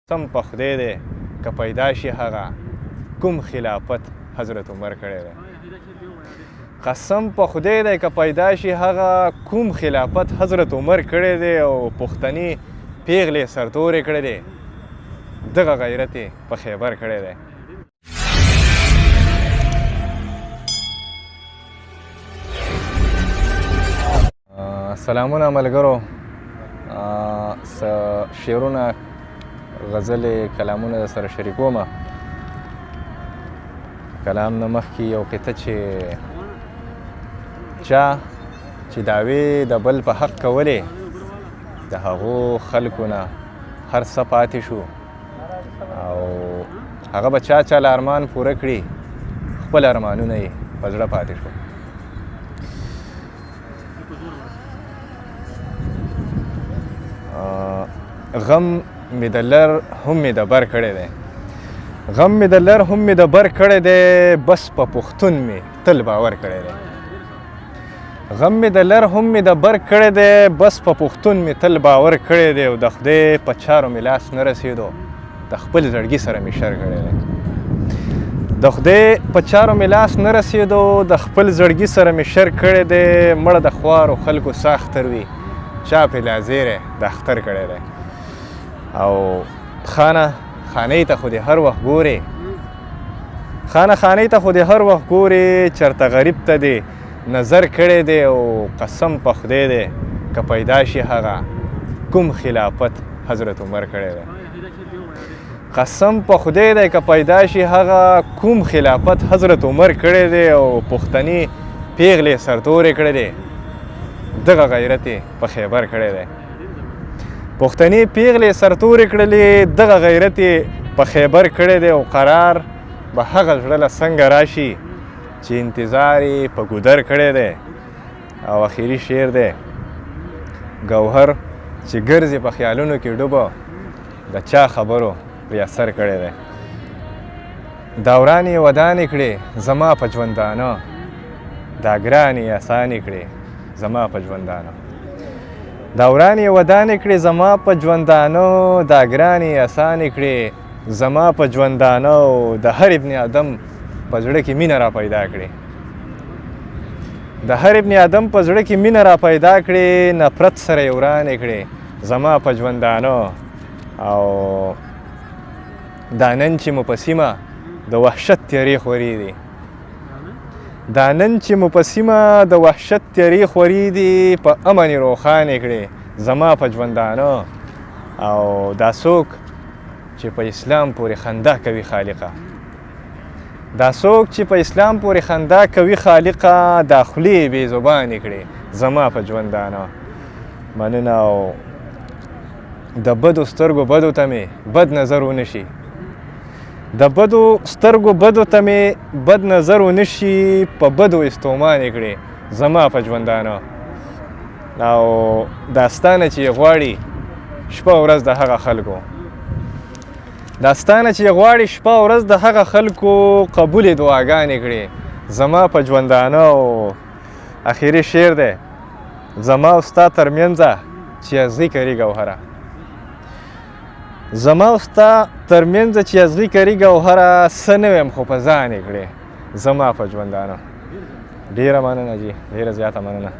سم په خدای دی که پیدا شي هغه کوم خلافت حضرت عمر کړی دی. قسم په خدای دی که پیدا شي هغه کوم خلافت حضرت عمر کړی دی او پښتني پیغلې سرتورې کړی دی. دغه غیرت یې په خیبر کړی دی. سلامونه ملګرو، شعرونه غزلې کلامونه در سره شریکومه. کلام نه مخکې یو قطعه چې دعوې د بل په حق کولې، د هغو خلکو نه هر څه پاتې شو او هغه به چا له ارمان پوره کړي، خپل ارمانونه یې په زړه پاتې شو. غم مې د لر هم مې د بر کړی دی، غم مې د لر هم مې د بر کړی دی، بس په پښتون مې تل باور کړی دی. غم مې د لر هم مې د بر کړی دی، بس په پښتون مې تل باور کړی دی. او د خدای په چارو مې لاس نه رسېدو، د خپل زړګي سره مې شر کړی دی. د خدای په چارو مې لاس نه رسېدو، د خپل زړګي سره مې شر کړی دی. مړه د خوارو خلکو ساختر وي، چا پې لا زیری د اختر کړی دی. او خانې ته خو دې هر وخت ګورې، خانې ته خو دې هر وخت ګورې، چېرته غریب ته دې نظر کړی دی. او قسم په خدای دی که پیدا شي هغه کوم خلافت حضرت عمر کړی دی. قسم په خدای دی که پیدا شي هغه کوم خلافت حضرت عمر کړی دی. او پښتني پیغلې سرتورې کړی دی. دغه غیرت یې په خیبر کړی دی. پښتني پیغلې سرتورې کړلې، دغه غیرت یې په خیبر کړی دی. او قرار به هغه زړه له څنګه راشي چې انتظار یې په ګودر کړی دی. او اخري شعر دی: ګوهر چې ګرځي په خیالونو کې ډوبه، د چا خبرو پرې اثر کړی دی. دوران یې ودانې کړې زما په ژوندانه، دا ګران یې اسانې کړې زما په ژوندانه. دوران یې ودانې کړې زما په ژوندانه، دا ګران یې اسانې کړې زما په ژوندانه. او د هر ابن آدم په زړه کې مینه را پیدا کړې، د هر ابن آدم په زړه کې مینه را پیدا کړې، نفرت سره یې ورانې کړې زما په ژوندانه. او دا نن چې مو په سیمه د وحشت تیارې خورې دي، دا نن چې مو په سیمه د وحشت تیارې خورې دي، په امن یې روښانې کړې زما په ژوندانه. او دا څوک چې په اسلام پورې خندا کوي خالقه، دا څوک چې په اسلام پورې خندا کوي خالقه، دا خولې بې زبانې کړې زما په ژوندانه. مننه. او د بدو سترګو بدو ته مې بد نظر ونه شي، د بدو سترګو بدو ته مې بد نظر ونه شي، په بدو استومانې کړې زما په ژوندانه. او داستانه چې یې غواړي شپه ورځ د هغه خلکو، داستانه چې یې غواړي شپه ورځ د هغه خلکو، قبولې دعاګانې کړې زما په ژوندانه. او اخري شعر دی: زما او ستا ترمنځه چې ازغي کري ګوهره، زما او ستا ترمنځه چې ازغي کري ګوهره، څه نه ویم خو په ځان یې کړې زما په ژوندانه. ډېره مننه جي، ډېره زیاته مننه.